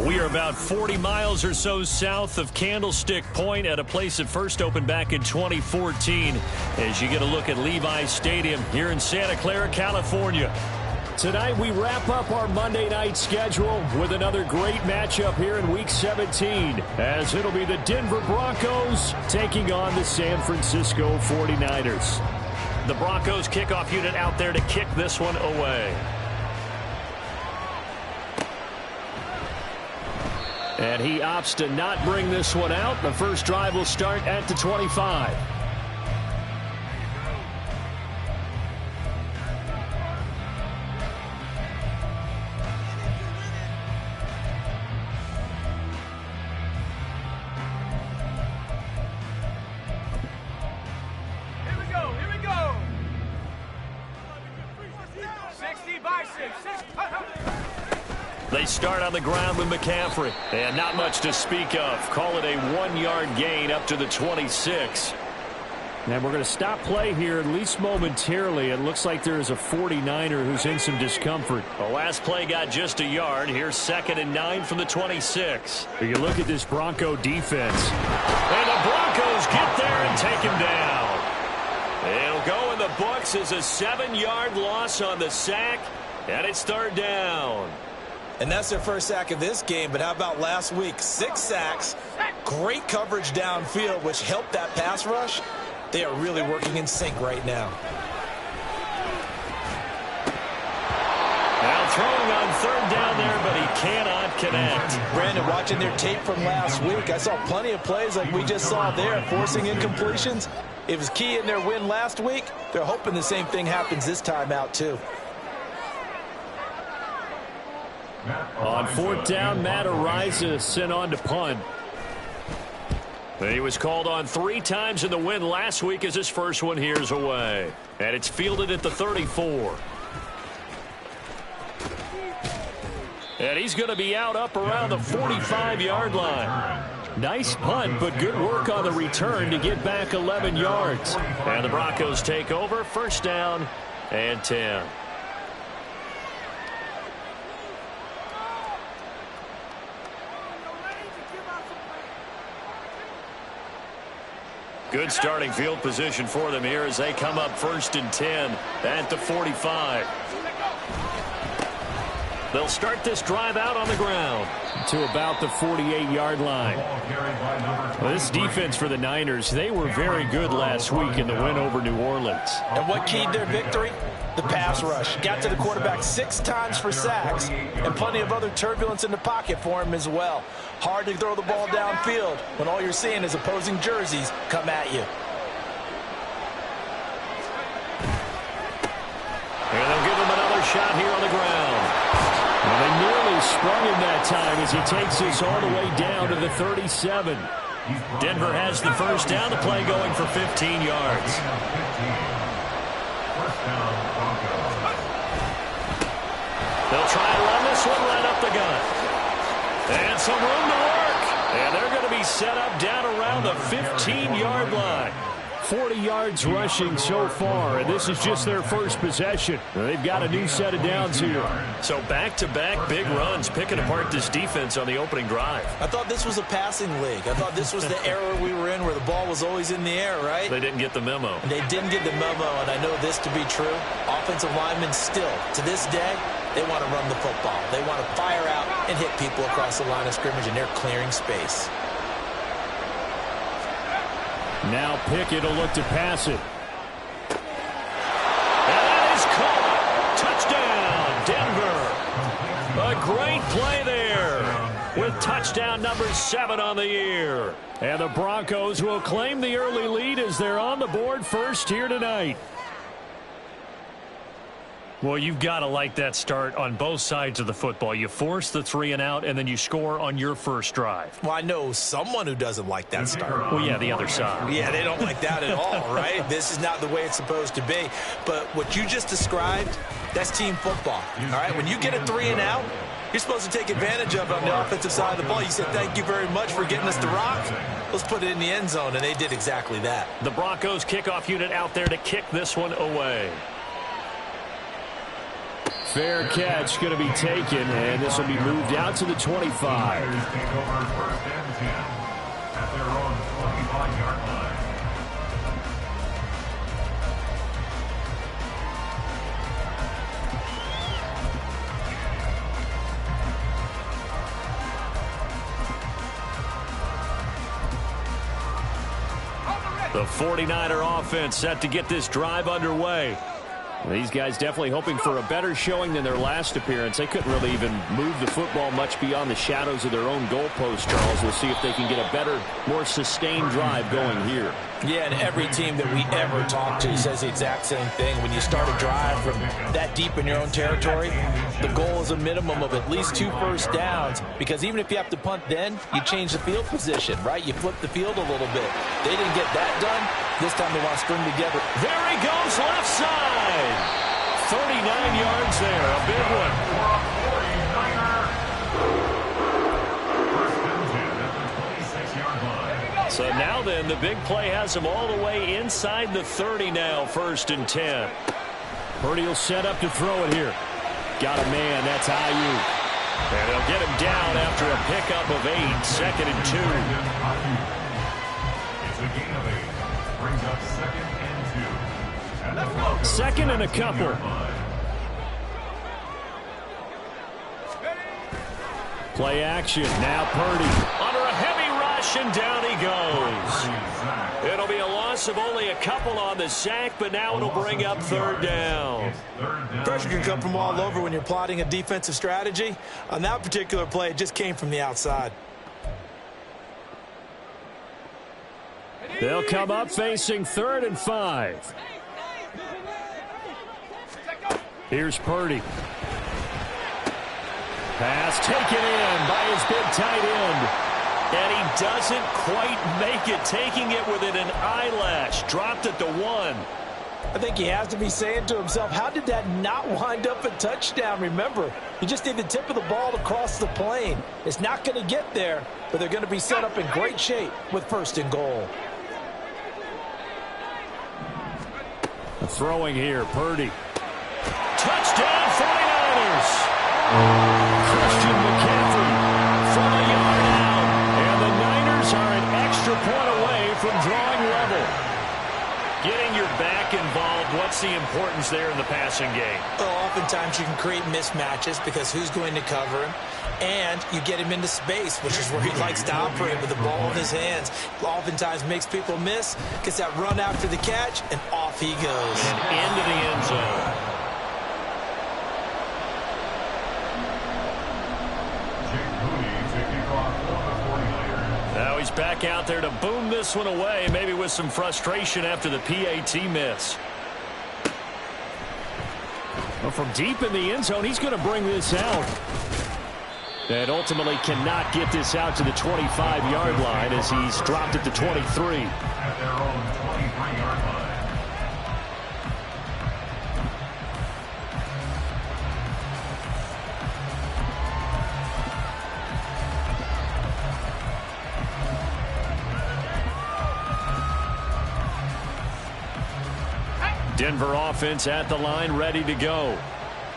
We are about 40 miles or so south of Candlestick Point at a place that first opened back in 2014 as you get a look at Levi's Stadium here in Santa Clara, California. Tonight we wrap up our Monday night schedule with another great matchup here in Week 17 as it'll be the Denver Broncos taking on the San Francisco 49ers. The Broncos kickoff unit out there to kick this one away. And he opts to not bring this one out. The first drive will start at the 25. They start on the ground with McCaffrey. And not much to speak of. Call it a 1-yard gain up to the 26. And we're going to stop play here, at least momentarily. It looks like there is a 49er who's in some discomfort. The last play got just a yard. Here's 2nd and 9 from the 26. You look at this Bronco defense. And the Broncos get there and take him down. It'll go in the books as a 7-yard loss on the sack. And it's 3rd down. And that's their first sack of this game, but how about last week? 6 sacks, great coverage downfield, which helped that pass rush. They are really working in sync right now. Now throwing on 3rd down there, but he cannot connect. Brandon, watching their tape from last week, I saw plenty of plays like we just saw there, forcing incompletions. It was key in their win last week. They're hoping the same thing happens this time out, too. On 4th down, Matt Ariza sent on to punt. He was called on 3 times in the win last week as his first one here's away. And it's fielded at the 34. And he's going to be out up around the 45-yard line. Nice punt, but good work on the return to get back 11 yards. And the Broncos take over, 1st down and 10. Good starting field position for them here as they come up 1st and 10 at the 45. They'll start this drive out on the ground to about the 48-yard line. Well, this defense for the Niners, they were very good last week in the win over New Orleans. And what keyed their victory? The pass rush. Got to the quarterback 6 times for sacks and plenty of other turbulence in the pocket for him as well. Hard to throw the ball downfield when all you're seeing is opposing jerseys come at you. And they'll give him another shot here on the ground. Well, they nearly sprung him that time as he takes this all the way down to the 37. Denver has the first down. The play going for 15 yards. They'll try and run this one right up the gut. And some room to work. And they're going to be set up down around the 15-yard line. 40 yards rushing so far, and this is just their first possession. They've got a new set of downs here. So back-to-back big runs, picking apart this defense on the opening drive. I thought this was a passing league. I thought this was the era we were in where the ball was always in the air, right? They didn't get the memo. And they didn't get the memo, and I know this to be true. Offensive linemen still, to this day, they want to run the football. They want to fire out and hit people across the line of scrimmage, and they're clearing space. Now Pickett will look to pass it. And that is caught. Touchdown, Denver. A great play there with touchdown number 7 on the year. And the Broncos will claim the early lead as they're on the board first here tonight. Well, you've got to like that start on both sides of the football. You force the 3 and out, and then you score on your first drive. Well, I know someone who doesn't like that start. Well, yeah, the other side. Yeah, they don't like that at all, right? This is not the way it's supposed to be. But what you just described, that's team football, all right? When you get a 3 and out, you're supposed to take advantage of it on the offensive side of the ball. You said, thank you very much for getting us the rock. Let's put it in the end zone, and they did exactly that. The Broncos kickoff unit out there to kick this one away. Fair catch going to be taken, and this will be moved out to the 25. The 49er offense set to get this drive underway. These guys definitely hoping for a better showing than their last appearance. They couldn't really even move the football much beyond the shadows of their own goalpost, Charles. We'll see if they can get a better, more sustained drive going here. Yeah, and every team that we ever talk to says the exact same thing. When you start a drive from that deep in your own territory, the goal is a minimum of at least 2 first downs, because even if you have to punt then, you change the field position, right? You flip the field a little bit. They didn't get that done. This time they want to string together. There he goes, left side. 39 yards there, a big one. So now then, the big play has him all the way inside the 30 now, 1st and 10. Purdy will set up to throw it here. Got a man, that's Ayuk. And they'll get him down after a pickup of 8, 2nd and 2. It's a gain of 8. Brings up 2nd and 2. Second and a couple. Play action, now Purdy. Under a heavy rush, and down he goes. It'll be a loss of only a couple on the sack, but now it'll bring up 3rd down. Pressure can come from all over when you're plotting a defensive strategy. On that particular play, it just came from the outside. They'll come up facing 3rd and 5. Here's Purdy. Pass taken in by his big tight end. And he doesn't quite make it, taking it within an eyelash. Dropped at the 1. I think he has to be saying to himself, how did that not wind up a touchdown? Remember, you just need the tip of the ball to cross the plane. It's not going to get there, but they're going to be set up in great shape with 1st and goal. Throwing here, Purdy. Touchdown, 49ers! Christian McCaffrey from a yard out. And the Niners are an extra point away from drawing level. Getting your back involved, what's the importance there in the passing game? Well, oftentimes you can create mismatches because who's going to cover him? And you get him into space, which is where he likes to operate with the ball in his hands. Oftentimes makes people miss, gets that run after the catch, and off he goes. And into the end zone. Now he's back out there to boom this one away, maybe with some frustration after the PAT miss. Well, from deep in the end zone, he's going to bring this out. And ultimately cannot get this out to the 25-yard line as he's dropped at the 23. At their own 23-yard line. Denver offense at the line, ready to go.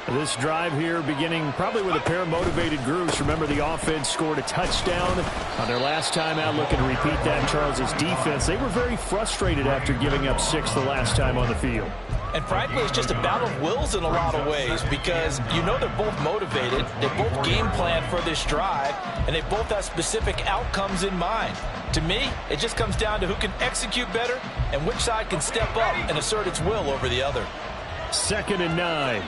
This drive here beginning probably with a pair of motivated groups. Remember, the offense scored a touchdown on their last time out. Looking to repeat that. Charles's defense, they were very frustrated after giving up 6 the last time on the field. And frankly, it's just a battle of wills in a lot of ways, because you know they're both motivated, they both game plan for this drive, and they both have specific outcomes in mind. To me, it just comes down to who can execute better and which side can step up and assert its will over the other. 2nd and 9.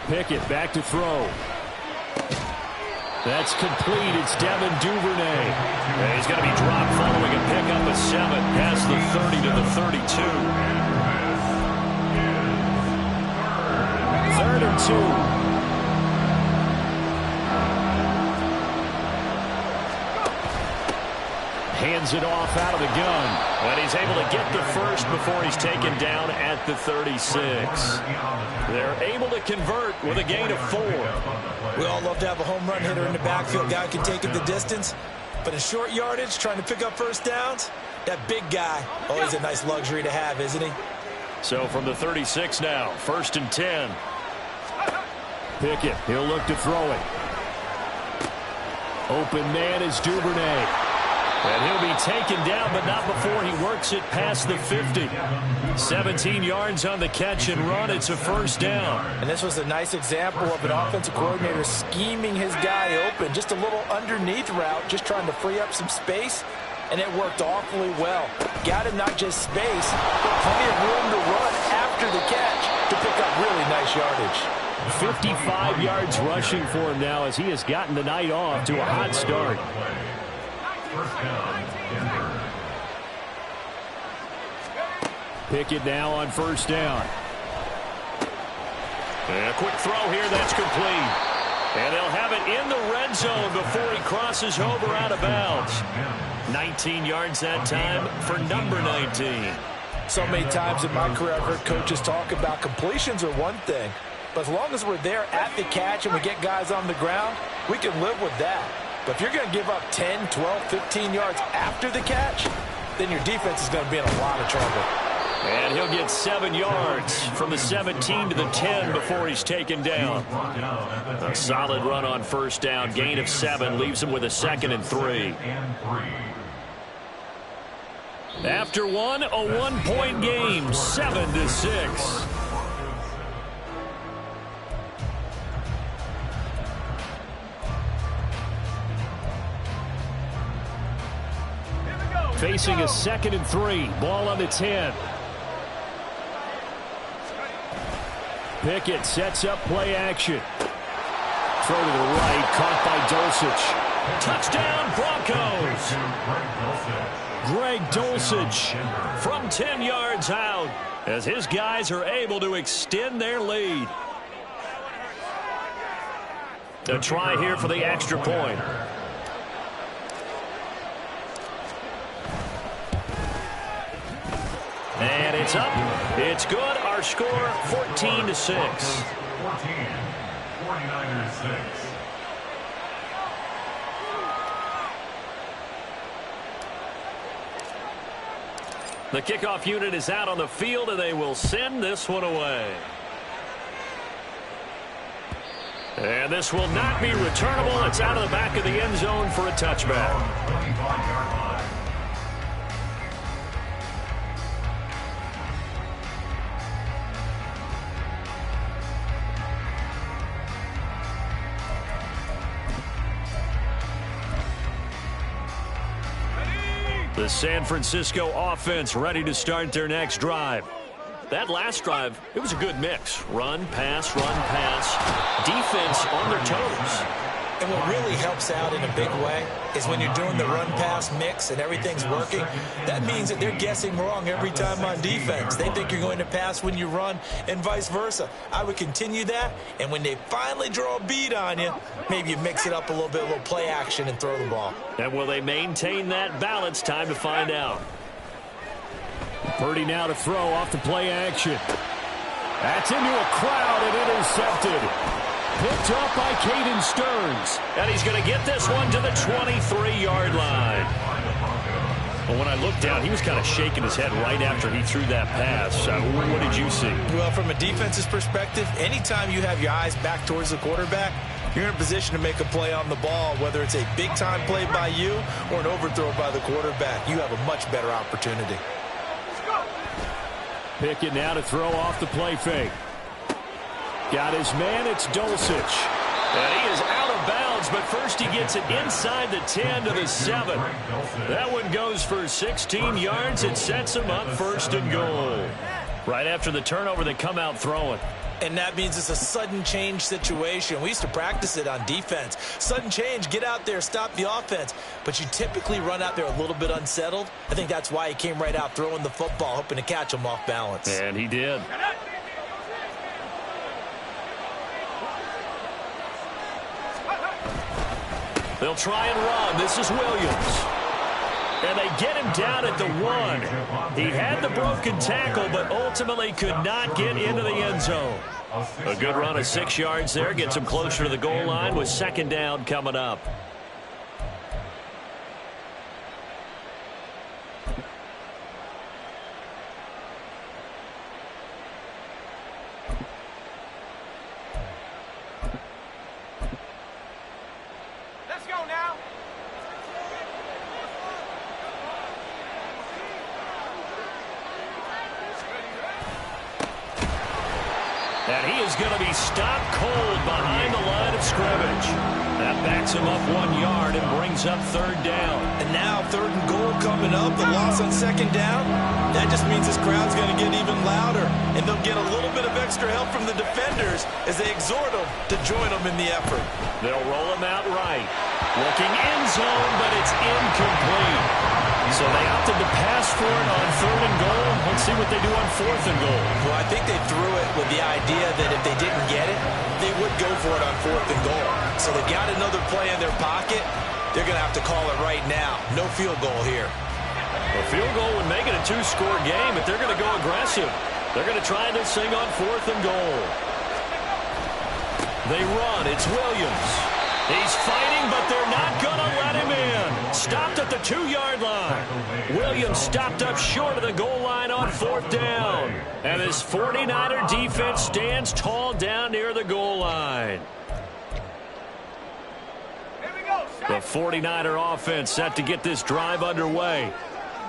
Pickett back to throw. That's complete. It's Devin Duvernay. And he's going to be dropped following a pickup of 7 past the 30 to the 32. 3rd and 2. Hands it off out of the gun. And he's able to get the first before he's taken down at the 36. They're able to convert with a gain of 4. We all love to have a home run hitter in the backfield. Guy can take it the distance. But in short yardage, trying to pick up first downs, that big guy, always a nice luxury to have, isn't he? So from the 36 now, 1st and 10. Pickett, he'll look to throw it. Open man is Duvernay. And he'll be taken down, but not before he works it past the 50. 17 yards on the catch and run. It's a 1st down. And this was a nice example of an offensive coordinator scheming his guy open. Just a little underneath route, just trying to free up some space. And it worked awfully well. Got him not just space, but plenty of room to run after the catch to pick up really nice yardage. 55 yards rushing for him now as he has gotten the night off to a hot start. Pickett now on 1st down. And a quick throw here, that's complete. And they'll have it in the red zone before he crosses over out of bounds. 19 yards that time for number 19. So many times in my career I've heard coaches talk about completions are one thing, but as long as we're there at the catch and we get guys on the ground, we can live with that. But if you're going to give up 10, 12, 15 yards after the catch, then your defense is going to be in a lot of trouble. And he'll get 7 yards from the 17 to the 10 before he's taken down. A solid run on 1st down. Gain of 7 leaves him with a 2nd and 3. After one, a 1-point game, 7-6. Facing a 2nd and 3. Ball on the 10. Pickett sets up play action. Throw to the right, caught by Dulcich. Touchdown, Broncos. Greg Dulcich from 10 yards out as his guys are able to extend their lead. A try here for the extra point. And it's up. It's good. Our score, 14-6. 14, 49ers 6. The kickoff unit is out on the field, and they will send this one away. And this will not be returnable. It's out of the back of the end zone for a touchback. 25-yard line. The San Francisco offense ready to start their next drive. That last drive, it was a good mix. Run, pass, defense on their toes. And what really helps out in a big way is when you're doing the run-pass mix and everything's working, that means that they're guessing wrong every time on defense. They think you're going to pass when you run and vice versa. I would continue that, and when they finally draw a bead on you, maybe you mix it up a little play action and throw the ball. And will they maintain that balance? Time to find out. Purdy now to throw off the play action. That's into a crowd and intercepted. Picked up by Caden Stearns. And he's going to get this one to the 23-yard line. But when I looked down, he was kind of shaking his head right after he threw that pass. What did you see? Well, from a defense's perspective, anytime you have your eyes back towards the quarterback, you're in a position to make a play on the ball, whether it's a big-time play by you or an overthrow by the quarterback. You have a much better opportunity. Pickett now to throw off the play fake. Got his man, it's Dulcich. And he is out of bounds, but first he gets it inside the 10 to the 7. That one goes for 16 yards. It sets him up 1st and goal. Right after the turnover, they come out throwing. And that means it's a sudden change situation. We used to practice it on defense. Sudden change, get out there, stop the offense. But you typically run out there a little bit unsettled. I think that's why he came right out throwing the football, hoping to catch him off balance. And he did. They'll try and run. This is Williams. And they get him down at the 1. He had the broken tackle, but ultimately could not get into the end zone. A good run of 6 yards there. Gets him closer to the goal line with 2nd down coming up. And he is going to be stopped cold behind the line of scrimmage. That backs him up 1 yard and brings up third down. And now 3rd and goal coming up. The loss on 2nd down. That just means this crowd's going to get even louder. And they'll get a little bit of extra help from the defenders as they exhort them to join them in the effort. They'll roll him out right. Looking end zone, but it's incomplete. So they opted to pass for it on 3rd and goal. Let's see what they do on 4th and goal. Well, I think they threw it with the idea that if they didn't get it, they would go for it on 4th and goal. So they got another play in their pocket. They're going to have to call it right now. No field goal here. A field goal would make it a 2-score game, but they're going to go aggressive. They're going to try this thing on 4th and goal. They run. It's Williams. He's fighting, but they're not going to let him in. Stopped at the 2-yard line. Williams stopped up short of the goal line on 4th down. And this 49er defense stands tall down near the goal line. The 49er offense set to get this drive underway.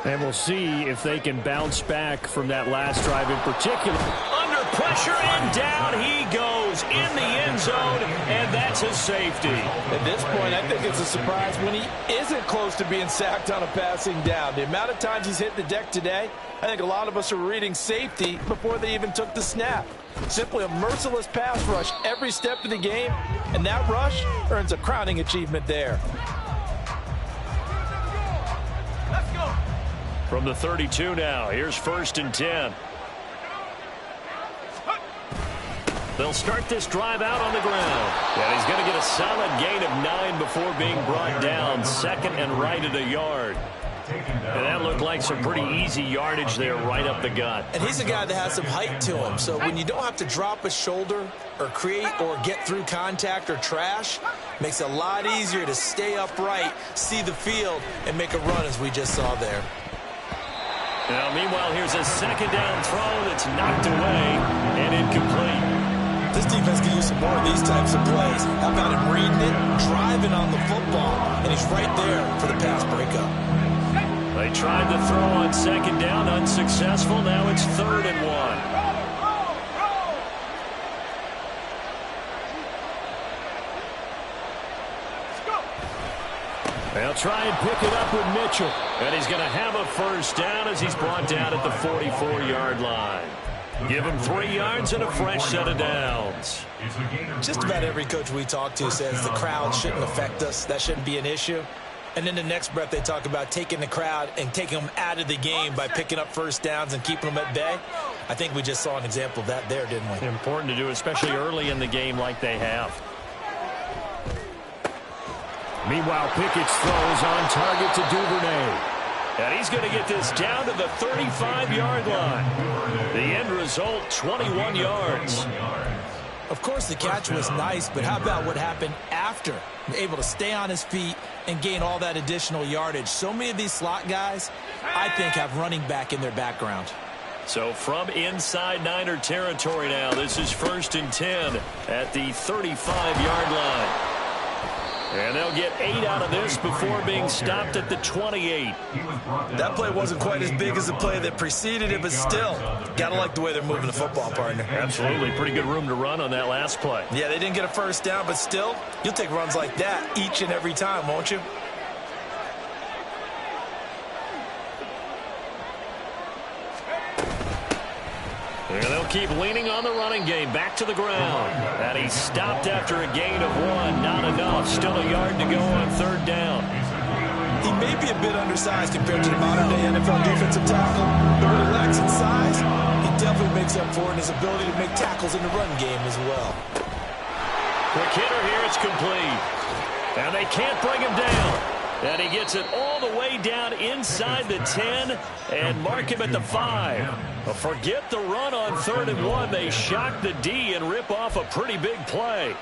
And we'll see if they can bounce back from that last drive in particular. Under pressure and down he goes in the end zone, and that's a safety. At this point, I think it's a surprise when he isn't close to being sacked on a passing down. The amount of times he's hit the deck today, I think a lot of us are reading safety before they even took the snap. Simply a merciless pass rush every step of the game, and that rush earns a crowning achievement there. From the 32 now, here's 1st and 10. They'll start this drive out on the ground. And he's going to get a solid gain of 9 before being brought down. 2nd and right at a yard. And that looked like some pretty easy yardage there right up the gut. And he's a guy that has some height to him. So when you don't have to drop a shoulder or create or get through contact or trash, makes it a lot easier to stay upright, see the field, and make a run as we just saw there. Now, meanwhile, here's a 2nd down throw that's knocked away and incomplete. This defense can use some more of these types of plays. How about him reading it, driving on the football, and he's right there for the pass breakup. They tried to throw on 2nd down, unsuccessful. Now it's 3rd and 1. They'll try and pick it up with Mitchell. And he's going to have a 1st down as he's brought down at the 44-yard line. Give him 3 yards and a fresh set of downs. Just about every coach we talk to says the crowd shouldn't affect us. That shouldn't be an issue. And in the next breath, they talk about taking the crowd and taking them out of the game by picking up 1st downs and keeping them at bay. I think we just saw an example of that there, didn't we? Important to do, especially early in the game like they have. Meanwhile, Pickett's throws on target to Duvernay. And he's going to get this down to the 35-yard line. The end result, 21 yards. Of course, the catch was nice, but how about what happened after? Able to stay on his feet and gain all that additional yardage. So many of these slot guys, I think, have running back in their background. So from inside Niner territory now, this is 1st and 10 at the 35-yard line. And they'll get 8 out of this before being stopped at the 28. That play wasn't quite as big as the play that preceded it, but still, gotta like the way they're moving the football, partner. Absolutely. Pretty good room to run on that last play. Yeah, they didn't get a 1st down, but still, you'll take runs like that each and every time, won't you? And they'll keep leaning on the running game. Back to the ground. And he's stopped after a gain of 1. Not enough. Still a yard to go on 3rd down. He may be a bit undersized compared to the modern-day NFL defensive tackle, but when he lacks in size, he definitely makes up for it in his ability to make tackles in the run game as well. Quick hitter here. It's complete. And they can't bring him down. And he gets it all the way down inside the 10 and mark him at the 5. But forget the run on 3rd and 1. They shock the D and rip off a pretty big play.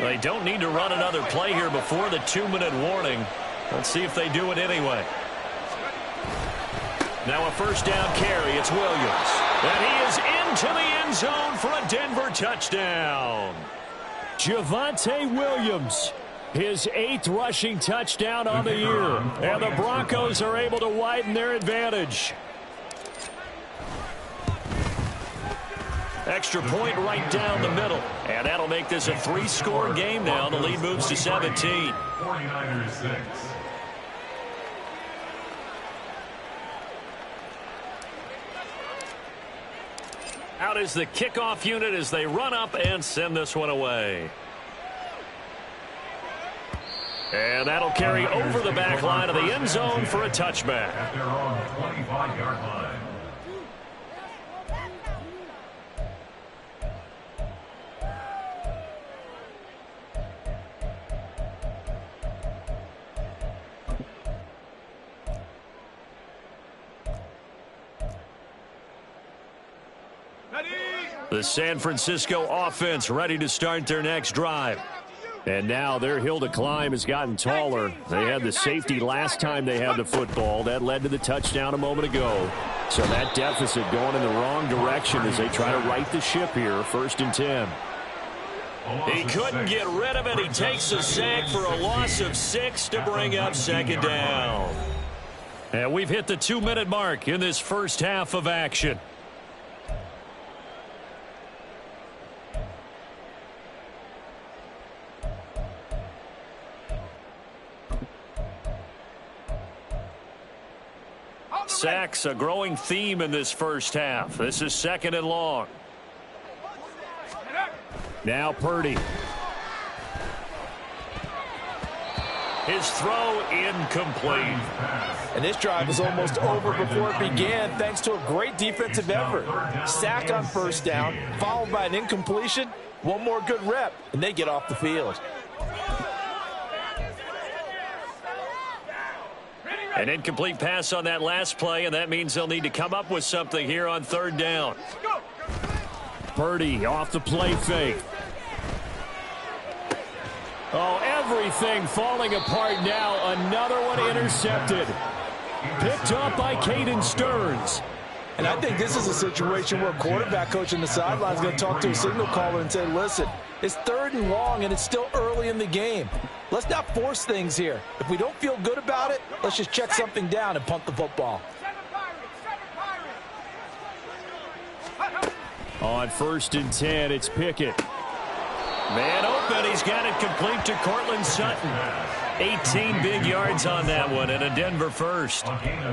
They don't need to run another play here before the 2-minute warning. Let's see if they do it anyway. Now a 1st down carry. It's Williams. And he is into the end zone for a Denver touchdown. Javonte Williams His 8th rushing touchdown on the year. And the Broncos are able to widen their advantage. Extra point right down the middle. And that'll make this a 3-score game now. The lead moves to 17. 49ers 6. Out is the kickoff unit as they run up and send this one away. And that'll carry over the back line of the end zone for a touchback. At their own 25-yard line. The San Francisco offense ready to start their next drive. And now their hill to climb has gotten taller. They had the safety last time they had the football. That led to the touchdown a moment ago. So that deficit going in the wrong direction as they try to right the ship here. 1st and 10. He couldn't get rid of it. He takes a sack for a loss of 6 to bring up 2nd down. And we've hit the 2-minute mark in this first half of action. Sacks, a growing theme in this first half. This is 2nd and long. Now Purdy. His throw incomplete. And this drive is almost over before it began thanks to a great defensive effort. Sack on 1st down, followed by an incompletion. One more good rep, and they get off the field. An incomplete pass on that last play, and that means they'll need to come up with something here on 3rd down. Purdy off the play fake. Oh, everything falling apart now. Another one intercepted. Picked up by Caden Stearns. And I think this is a situation where a quarterback coach on the sideline is going to talk to a signal caller and say, listen, it's 3rd and long, and it's still early in the game. Let's not force things here. If we don't feel good about it, let's just check something down and punt the football. On 1st and 10, it's Pickett. Man open, he's got it complete to Cortland Sutton. 18 big yards on that one, and a Denver first.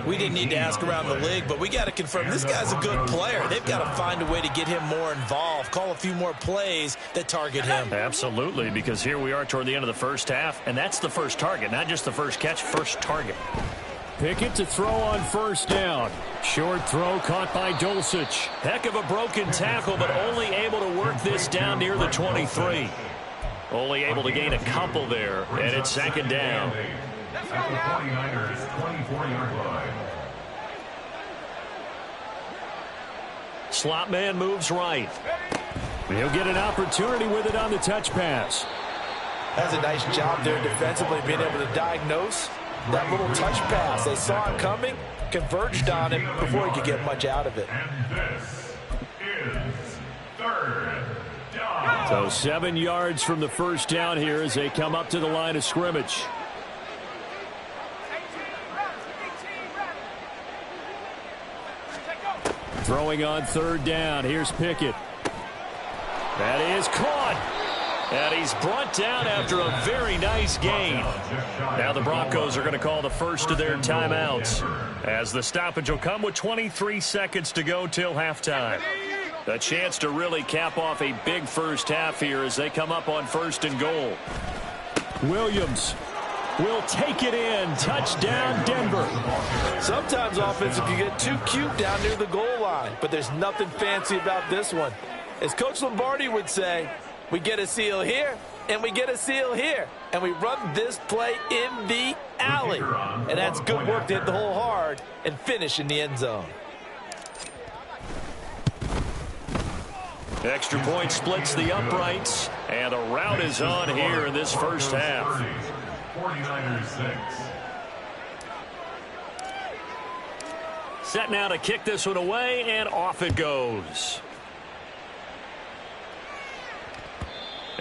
We didn't need to ask around the league, but we got to confirm this guy's a good player. They've got to find a way to get him more involved, call a few more plays that target him. Absolutely, because here we are toward the end of the first half, and that's the first target, not just the first catch, first target. Pickett to throw on 1st down. Short throw caught by Dulcich. Heck of a broken tackle, but only able to work this down near the 23. Only able to gain a couple there, and it's 2nd down. At the 49ers 24-yard line. Slot man moves right. He'll get an opportunity with it on the touch pass. That's a nice job there defensively, being able to diagnose that little touch pass. They saw it coming, converged on it before he could get much out of it. And this is 3rd down. So 7 yards from the 1st down here as they come up to the line of scrimmage. Throwing on 3rd down. Here's Pickett. That is caught. And he's brought down after a very nice gain. Now the Broncos are going to call the first of their timeouts, as the stoppage will come with 23 seconds to go till halftime. A chance to really cap off a big first half here as they come up on 1st and goal. Williams will take it in. Touchdown, Denver. Sometimes offensive can get too cute down near the goal line, but there's nothing fancy about this one. As Coach Lombardi would say, we get a seal here, and we get a seal here, and we run this play in the alley. And that's good work to hit the hole hard and finish in the end zone. Extra point splits the uprights, and a route is on here in this first half. 49ers 6. Set now to kick this one away, and off it goes.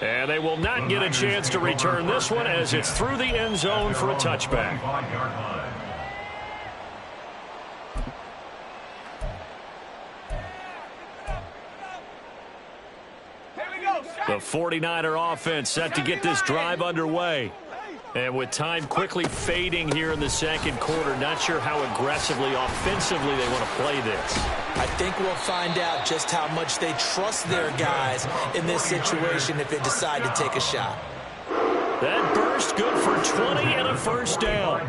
And they will not get a chance to return this one as it's through the end zone for a touchback. The 49er offense set to get this drive underway. And with time quickly fading here in the second quarter, not sure how aggressively, offensively they want to play this. I think we'll find out just how much they trust their guys in this situation if they decide to take a shot. That burst good for 20 and a first down.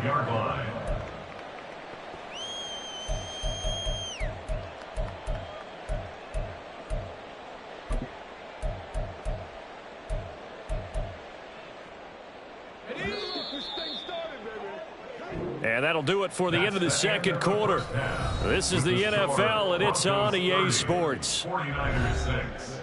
And that'll do it for the end of the second quarter. This is the NFL, and it's on EA Sports. 49ers 6.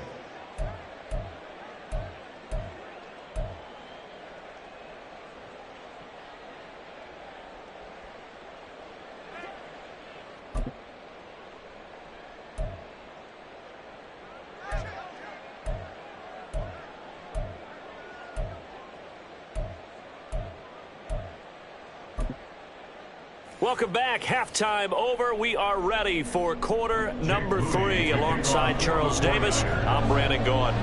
Welcome back. Halftime over. We are ready for quarter number 3. Alongside Charles Davis, I'm Brandon Gordon.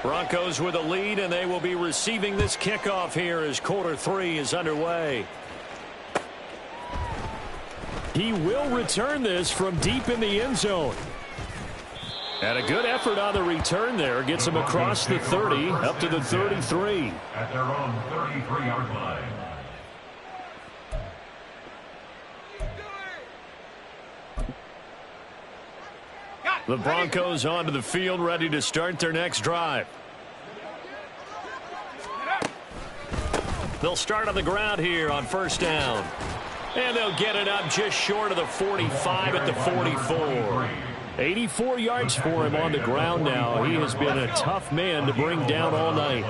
Broncos with a lead, and they will be receiving this kickoff here as quarter 3 is underway. He will return this from deep in the end zone. And a good effort on the return there. Gets him across the 30, up to the 33. At their own 33-yard line. The Broncos onto the field, ready to start their next drive. They'll start on the ground here on first down. And they'll get it up just short of the 45 at the 44. 84 yards for him on the ground now. He has been a tough man to bring down all night.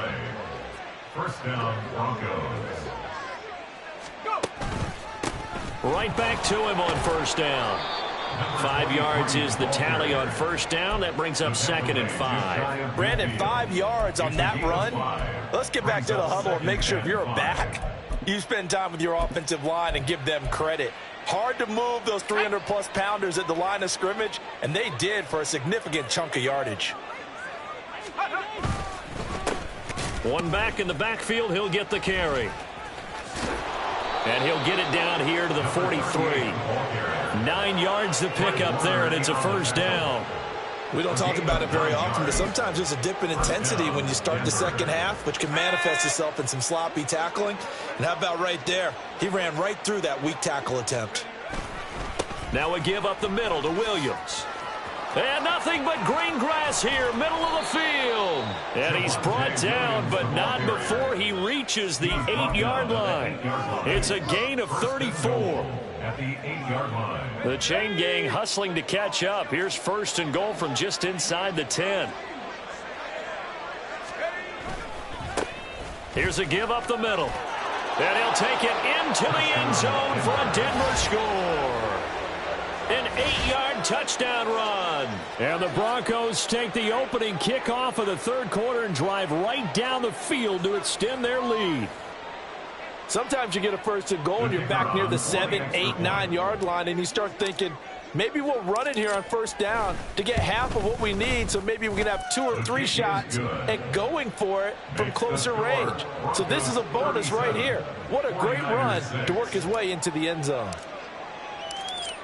First down, Broncos. Right back to him on first down. 5 yards is the tally on first down. That brings up 2nd and 5. Brandon, 5 yards on that run. Let's get back to the huddle and make sure if you're a back, you spend time with your offensive line and give them credit. Hard to move those 300-plus pounders at the line of scrimmage, and they did for a significant chunk of yardage. One back in the backfield. He'll get the carry. And he'll get it down here to the 43. 9 yards to pick up there, and it's a first down. We don't talk about it very often, but sometimes there's a dip in intensity when you start the second half, which can manifest itself in some sloppy tackling. And how about right there? He ran right through that weak tackle attempt. Now a give up the middle to Williams. And nothing but green grass here, middle of the field. And he's brought down, but not before he reaches the 8-yard line. It's a gain of 34. At the 8-yard line. The chain gang hustling to catch up. Here's first and goal from just inside the 10. Here's a give up the middle. And he'll take it into the end zone for a Denver score. An 8-yard touchdown run. And the Broncos take the opening kickoff of the third quarter and drive right down the field to extend their lead. Sometimes you get a first and goal and you're back near the 7, 8, 9-yard line, and you start thinking, maybe we'll run it here on first down to get half of what we need, so maybe we can have 2 or 3 shots at going for it from closer range. So this is a bonus right here. What a great run to work his way into the end zone.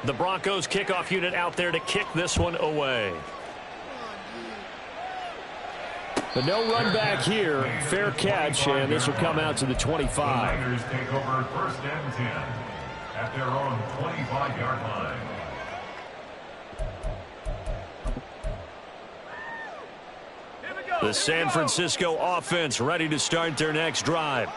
The Broncos kickoff unit out there to kick this one away. But no run back here. Fair catch, and this will come out to the 25. The Niners take over first and 10 at their own 25-yard line. The San Francisco offense ready to start their next drive.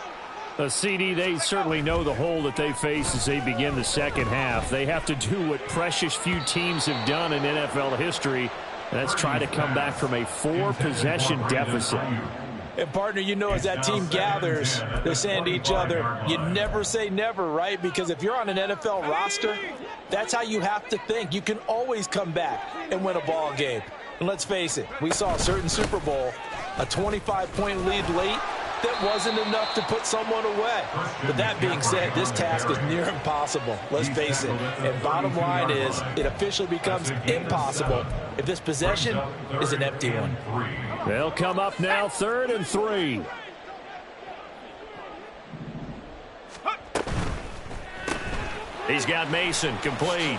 CD, they certainly know the hole that they face as they begin the second half. They have to do what precious few teams have done in NFL history. That's try to come back from a 4-possession deficit. And, partner, you know, as that team gathers, they're saying to each other, you never say never, right? Because if you're on an NFL roster, that's how you have to think. You can always come back and win a ball game. And let's face it, we saw a certain Super Bowl, a 25-point lead late, that wasn't enough to put someone away. But that being said, this task is near impossible. Let's face it. And bottom line is, it officially becomes impossible if this possession is an empty one. They'll come up now, 3rd and 3. He's got Mason complete.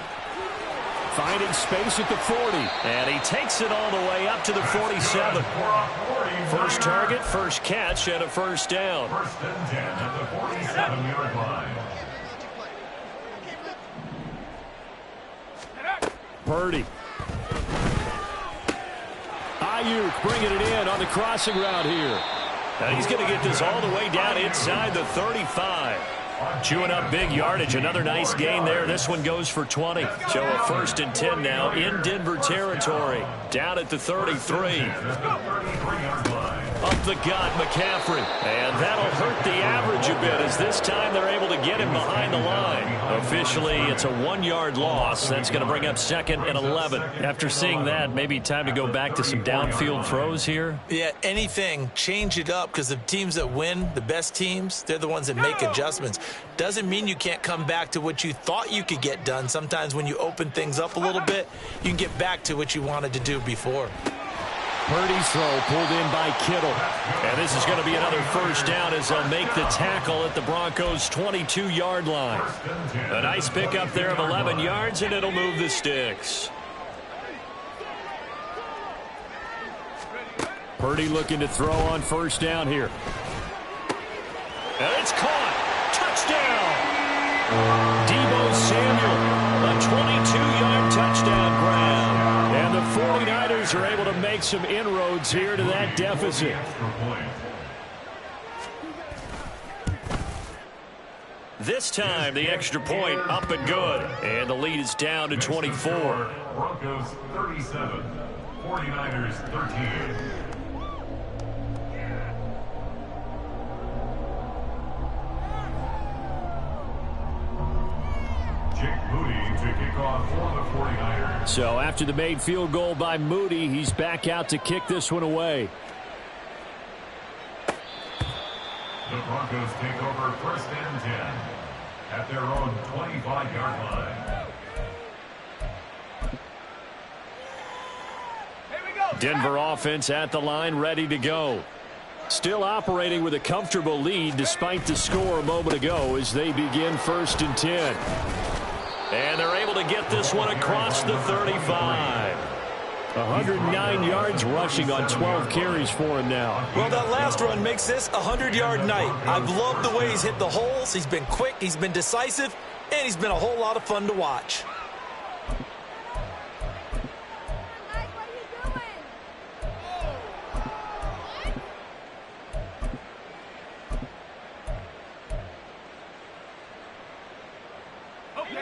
Finding space at the 40. And he takes it all the way up to the 47. First target, first catch, and a first down. 1st and 10 at the 47-yard line. Purdy. Ayuk bringing it in on the crossing route here. And he's going to get this all the way down inside the 35. Chewing up big yardage. Another nice gain there. This one goes for 20. So a 1st and 10 now in Denver territory. Down at the 33. Up the gut, McCaffrey. And that'll hurt the average a bit as this time they're able to get him behind the line. Officially, it's a 1-yard loss. That's going to bring up 2nd and 11. After seeing that, maybe time to go back to some downfield throws here. Yeah, anything, change it up, because the teams that win, the best teams, they're the ones that make adjustments. Doesn't mean you can't come back to what you thought you could get done. Sometimes when you open things up a little bit, you can get back to what you wanted to do before. Purdy's throw pulled in by Kittle. And this is going to be another first down as they'll make the tackle at the Broncos' 22-yard line. A nice pickup there of 11 yards, and it'll move the sticks. Purdy looking to throw on first down here. And it's caught. Touchdown! Deebo Samuel, a 22-yard touchdown grab. And the 49ers are able to make some inroads here to that deficit. This time, the extra point up and good. And the lead is down to 24. Broncos 37, 49ers 13. So after the made field goal by Moody, he's back out to kick this one away. The Broncos take over 1st and 10 at their own 25-yard line. Denver offense at the line, ready to go. Still operating with a comfortable lead despite the score a moment ago as they begin 1st and 10. And they're able to get this one across the 35. 109 yards rushing on 12 carries for him now. Well, that last run makes this a 100-yard night. I've loved the way he's hit the holes. He's been quick, he's been decisive, and he's been a whole lot of fun to watch.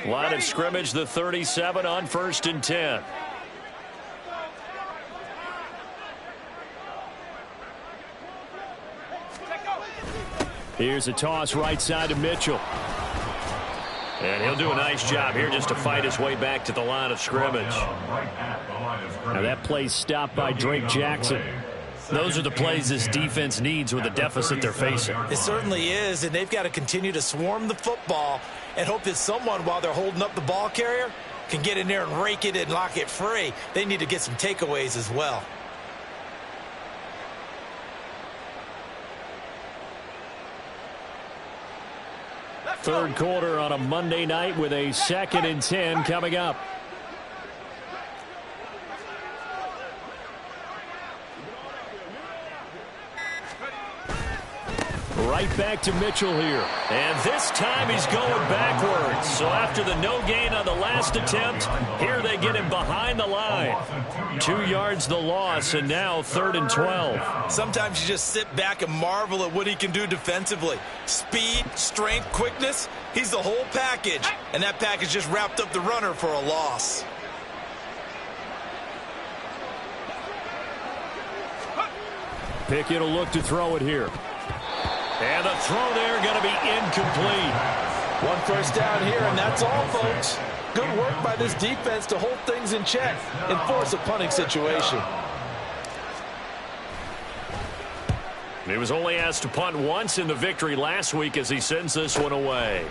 Line of scrimmage, the 37 on 1st and 10. Here's a toss right side to Mitchell. And he'll do a nice job here just to fight his way back to the line of scrimmage. Now that play's stopped by Drake Jackson. Those are the plays this defense needs with the deficit they're facing. It certainly is, and they've got to continue to swarm the football and hope that someone, while they're holding up the ball carrier, can get in there and rake it and lock it free. They need to get some takeaways as well. Third quarter on a Monday night with a 2nd and 10 coming up. Right back to Mitchell here. And this time he's going backwards. So after the no gain on the last attempt, here they get him behind the line. 2 yards the loss, and now 3rd and 12. Sometimes you just sit back and marvel at what he can do defensively. Speed, strength, quickness, he's the whole package. And that package just wrapped up the runner for a loss. Pickett will look to throw it here. And the throw there going to be incomplete. 1 first down here, and that's all, folks. Good work by this defense to hold things in check and force a punting situation. He was only asked to punt once in the victory last week as he sends this one away.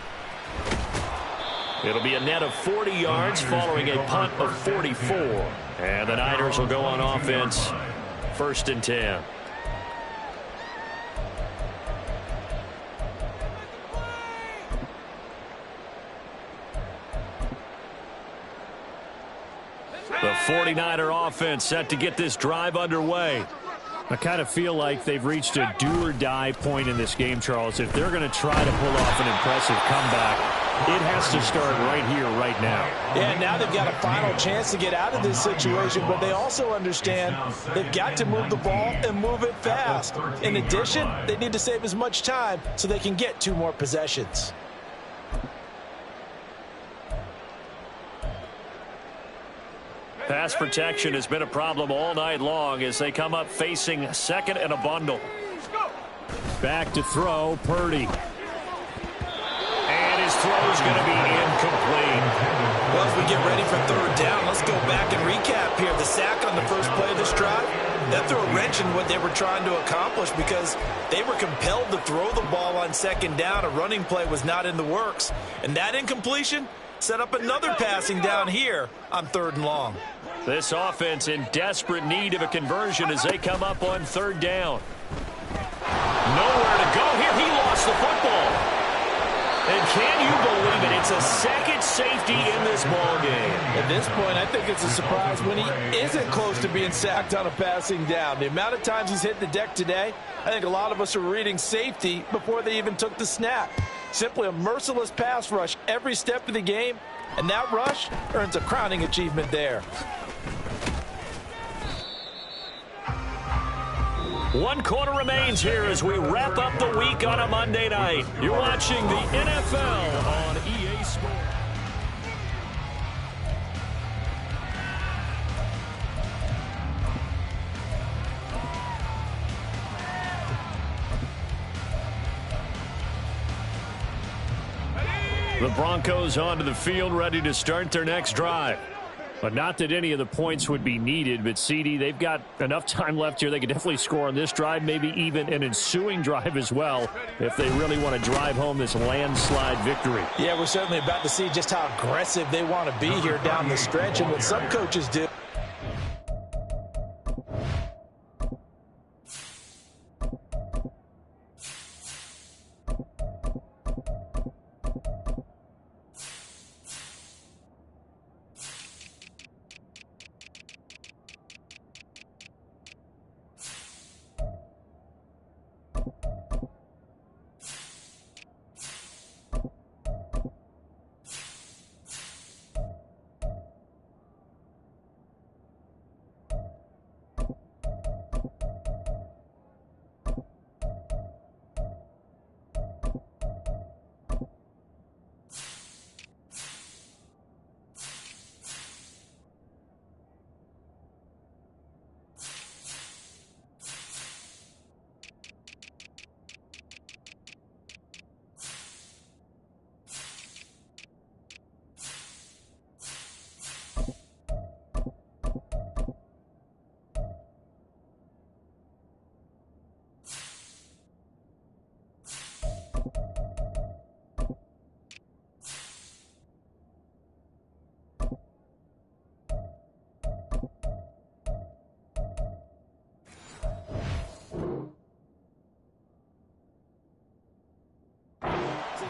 It'll be a net of 40 yards following a punt of 44. And the Niners will go on offense, 1st and 10. The 49er offense set to get this drive underway. I kind of feel like they've reached a do-or-die point in this game, Charles. If they're going to try to pull off an impressive comeback, it has to start right here, right now. Yeah, now they've got a final chance to get out of this situation, but they also understand they've got to move the ball and move it fast. In addition, they need to save as much time so they can get 2 more possessions. Pass protection has been a problem all night long as they come up facing 2nd and a bundle. Back to throw, Purdy. And his throw's going to be incomplete. Well, as we get ready for 3rd down, let's go back and recap here. The sack on the first play of this drive, that threw a wrench in what they were trying to accomplish because they were compelled to throw the ball on 2nd down. A running play was not in the works. And that incompletion set up another passing down here on 3rd and long. This offense in desperate need of a conversion as they come up on 3rd down. Nowhere to go here. He lost the football. And can you believe it? It's a 2nd safety in this ball game. At this point, I think it's a surprise when he isn't close to being sacked on a passing down. The amount of times he's hit the deck today, I think a lot of us are reading safety before they even took the snap. Simply a merciless pass rush every step of the game, and that rush earns a crowning achievement there. 1 quarter remains here as we wrap up the week on a Monday night. You're watching the NFL on EA Sports. The Broncos onto the field, ready to start their next drive. But not that any of the points would be needed, but CD, they've got enough time left here. They could definitely score on this drive, maybe even an ensuing drive as well, if they really want to drive home this landslide victory. Yeah, we're certainly about to see just how aggressive they want to be here down the stretch, and what some coaches do.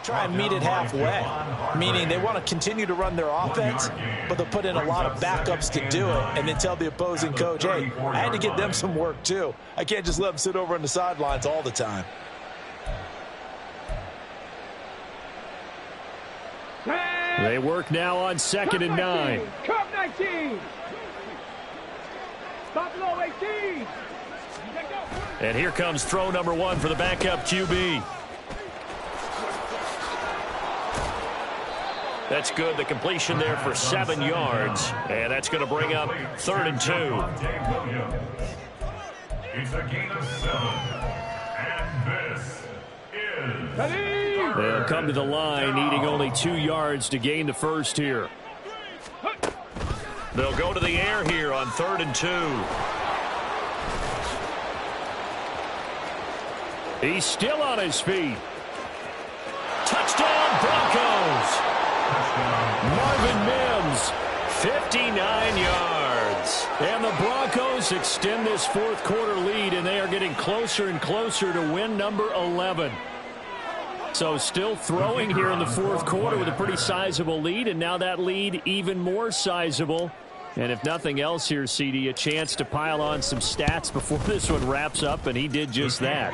Try and meet it halfway, meaning they want to continue to run their offense, but they'll put in a lot of backups to do it, and then tell the opposing coach, hey, I had to give them some work too. I can't just let them sit over on the sidelines all the time. They work now on 2nd and 9. Cup 19. Buffalo 18. And here comes throw number 1 for the backup QB. That's good. The completion there for 7 yards. And that's going to bring up 3rd and 2. It's a gain of 7. And this is... They'll come to the line, needing only 2 yards to gain the first here. They'll go to the air here on 3rd and 2. He's still on his feet. Touchdown, Broncos. Marvin Mims, 59 yards. And the Broncos extend this fourth quarter lead, and they are getting closer and closer to win number 11. So still throwing here in the fourth quarter with a pretty sizable lead, and now that lead even more sizable. And if nothing else here, CD, a chance to pile on some stats before this one wraps up, and he did just that.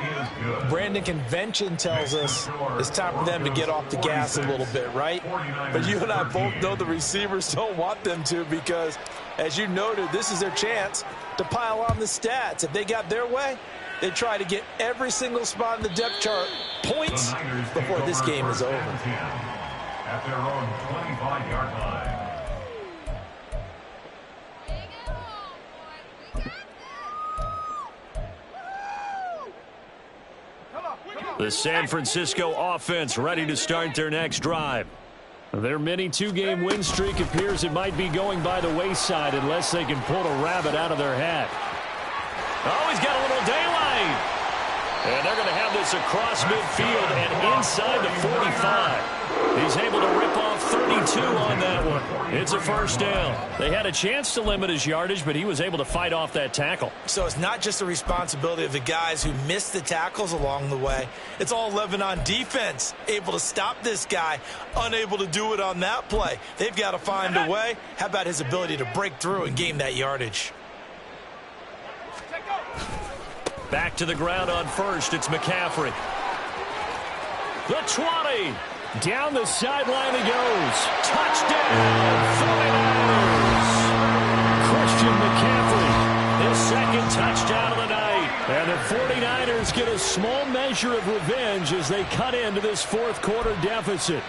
Brandon, convention tells us it's time for them to get off the gas a little bit, right? But you and I both know the receivers don't want them to because, as you noted, this is their chance to pile on the stats. If they got their way, they try to get every single spot in the depth chart points before this game is over. At their own 25-yard line. The San Francisco offense ready to start their next drive. Their mini two-game win streak appears it might be going by the wayside unless they can pull a rabbit out of their hat. Oh, he's got a little daylight. And they're going to have this across midfield and inside the 45. He's able to rip off 32 on that one. It's a first down. They had a chance to limit his yardage, but he was able to fight off that tackle. So it's not just the responsibility of the guys who missed the tackles along the way. It's all 11 on defense, able to stop this guy, unable to do it on that play. They've got to find a way. How about his ability to break through and gain that yardage? Back to the ground on first. It's McCaffrey. The 20. Down the sideline he goes. Touchdown, 49ers. Christian McCaffrey, his second touchdown of the night. And the 49ers get a small measure of revenge as they cut into this fourth quarter deficit.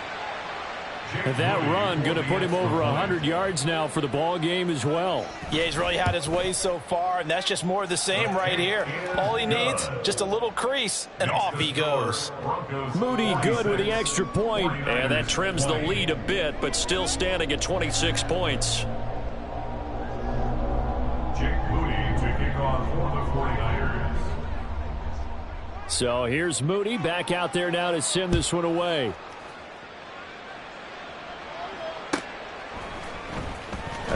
And that run going to put him over 100 yards now for the ball game as well. Yeah, he's really had his way so far, and that's just more of the same right here. All he needs, just a little crease, and off he goes. Moody good with the extra point, and that trims the lead a bit, but still standing at 26 points. Jake Moody to kick off for the 49ers. So here's Moody back out there now to send this one away.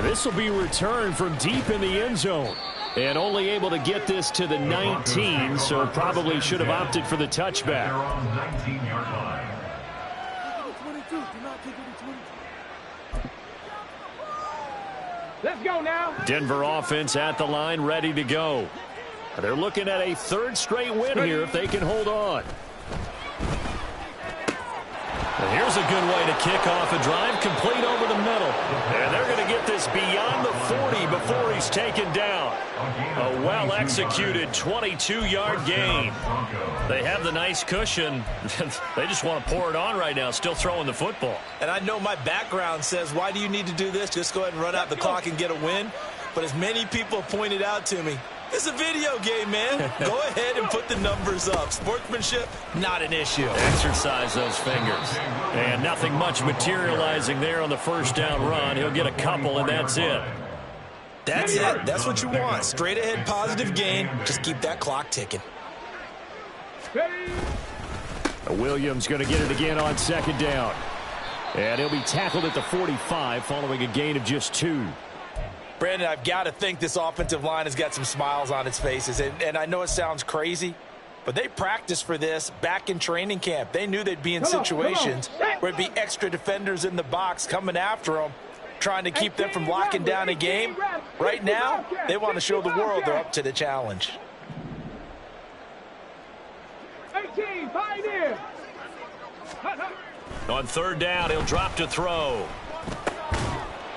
This will be returned from deep in the end zone. And only able to get this to the 19, so probably should have opted for the touchback. Let's go now. Denver offense at the line, ready to go. They're looking at a third straight win here if they can hold on. And here's a good way to kick off a drive, complete over the middle. And they're going to get this beyond the 40 before he's taken down. A well-executed 22-yard gain. They have the nice cushion. They just want to pour it on right now, still throwing the football. And I know my background says, why do you need to do this? Just go ahead and run out the clock and get a win. But as many people have pointed out to me, it's a video game, man. Go ahead and put the numbers up. Sportsmanship, not an issue. Exercise those fingers. And nothing much materializing there on the first down run. He'll get a couple, and that's it. That's it. That's what you want. Straight ahead, positive gain. Just keep that clock ticking. Williams going to get it again on second down. And he'll be tackled at the 45 following a gain of just 2. Brandon, I've got to think this offensive line has got some smiles on its faces. And I know it sounds crazy, but they practiced for this back in training camp. They knew they'd be in situations where it'd be extra defenders in the box coming after them, trying to keep them from locking down a game. Right now, they want to show the world they're up to the challenge. 18, Pioneer. On third down, he'll drop to throw.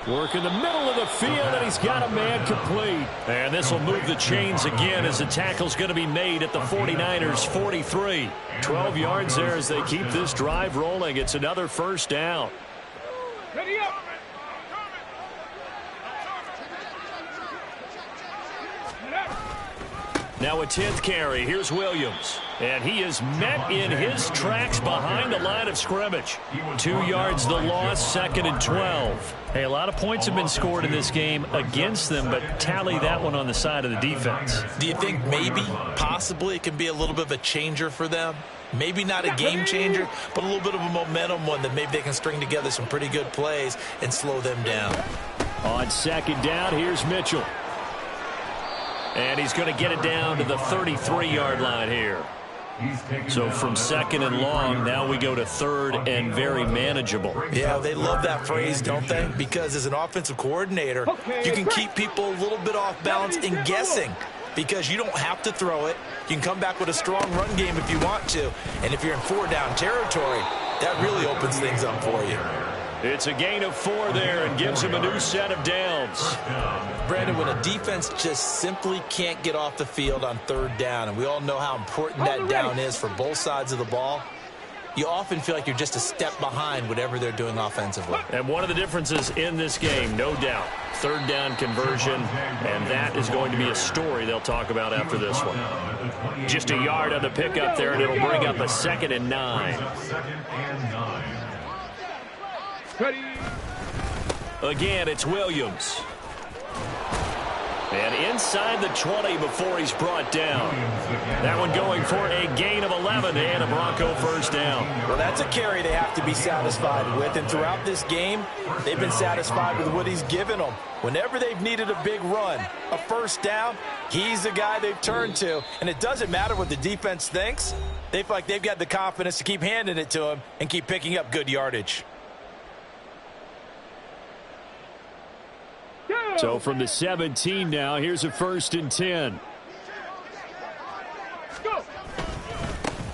Work in the middle of the field, and he's got a man complete. And this will move the chains again as the tackle's going to be made at the 49ers' 43. 12 yards there as they keep this drive rolling. It's another first down. Ready up. Now a 10th carry. Here's Williams. And he is met in his tracks behind the line of scrimmage. 2 yards the loss, 2nd and 12. Hey, a lot of points have been scored in this game against them, but tally that one on the side of the defense. Do you think maybe, possibly, it can be a little bit of a changer for them? Maybe not a game changer, but a little bit of a momentum one that maybe they can string together some pretty good plays and slow them down. On 2nd down, here's Mitchell. And he's going to get it down to the 33-yard line here. So from 2nd and long, now we go to 3rd and very manageable. Yeah, they love that phrase, don't they? Because as an offensive coordinator, you can keep people a little bit off balance and guessing. Because you don't have to throw it. You can come back with a strong run game if you want to. And if you're in 4-down territory, that really opens things up for you. It's a gain of 4 there and gives him a new set of downs. Brandon, when a defense just simply can't get off the field on 3rd down, and we all know how important that down is for both sides of the ball, you often feel like you're just a step behind whatever they're doing offensively. And one of the differences in this game, no doubt, 3rd down conversion, and that is going to be a story they'll talk about after this one. Just a yard on the pickup there, and it'll bring up a 2nd and 9. Again, it's Williams. And inside the 20 before he's brought down. That one going for a gain of 11 and a Bronco 1st down. Well, that's a carry they have to be satisfied with. And throughout this game, they've been satisfied with what he's given them. Whenever they've needed a big run, a 1st down, he's the guy they've turned to. And it doesn't matter what the defense thinks. They feel like they've got the confidence to keep handing it to him and keep picking up good yardage. So from the 17 now, here's a 1st and 10.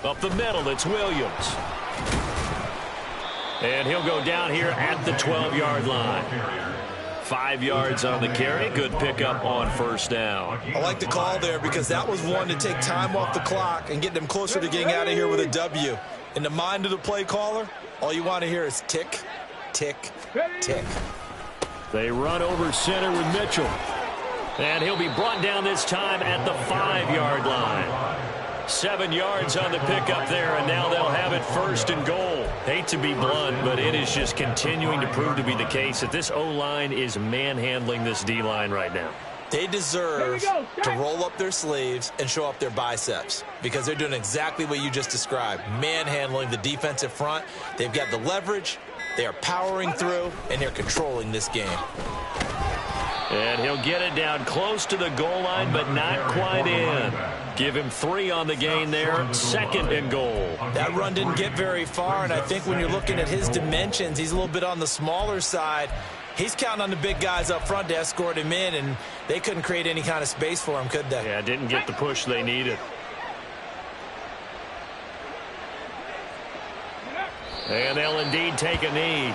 Up the middle, it's Williams. And he'll go down here at the 12-yard line. 5 yards on the carry. Good pickup on 1st down. I like the call there because that was one to take time off the clock and get them closer to getting out of here with a W. In the mind of the play caller, all you want to hear is tick, tick, tick. They run over center with Mitchell. And he'll be brought down this time at the 5-yard line. 7 yards on the pickup there, and now they'll have it 1st and goal. Hate to be blunt, but it is just continuing to prove to be the case that this O-line is manhandling this D-line right now. They deserve to roll up their sleeves and show up their biceps because they're doing exactly what you just described, manhandling the defensive front. They've got the leverage. They are powering through, and they're controlling this game. And he'll get it down close to the goal line, but not quite in. Give him 3 on the gain there, 2nd and goal. That run didn't get very far, and I think when you're looking at his dimensions, he's a little bit on the smaller side. He's counting on the big guys up front to escort him in, and they couldn't create any kind of space for him, could they? Yeah, didn't get the push they needed. And they'll indeed take a knee.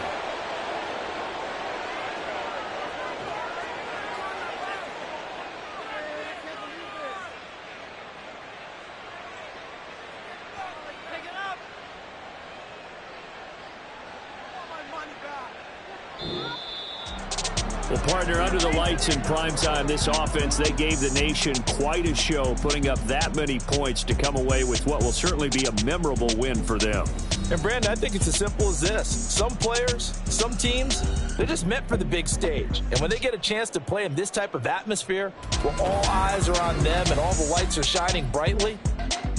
Well, partner, under the lights in primetime, this offense, they gave the nation quite a show, putting up that many points to come away with what will certainly be a memorable win for them. And, Brandon, I think it's as simple as this. Some players, some teams, they're just meant for the big stage. And when they get a chance to play in this type of atmosphere, where all eyes are on them and all the lights are shining brightly,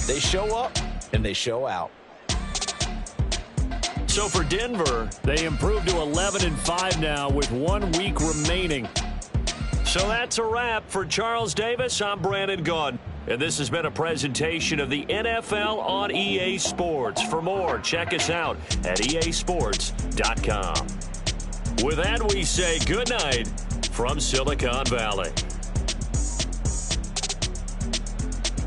they show up and they show out. So for Denver, they improved to 11-5 now with 1 week remaining. So that's a wrap. For Charles Davis, I'm Brandon Gaudin. And this has been a presentation of the NFL on EA Sports. For more, check us out at easports.com. With that, we say good night from Silicon Valley.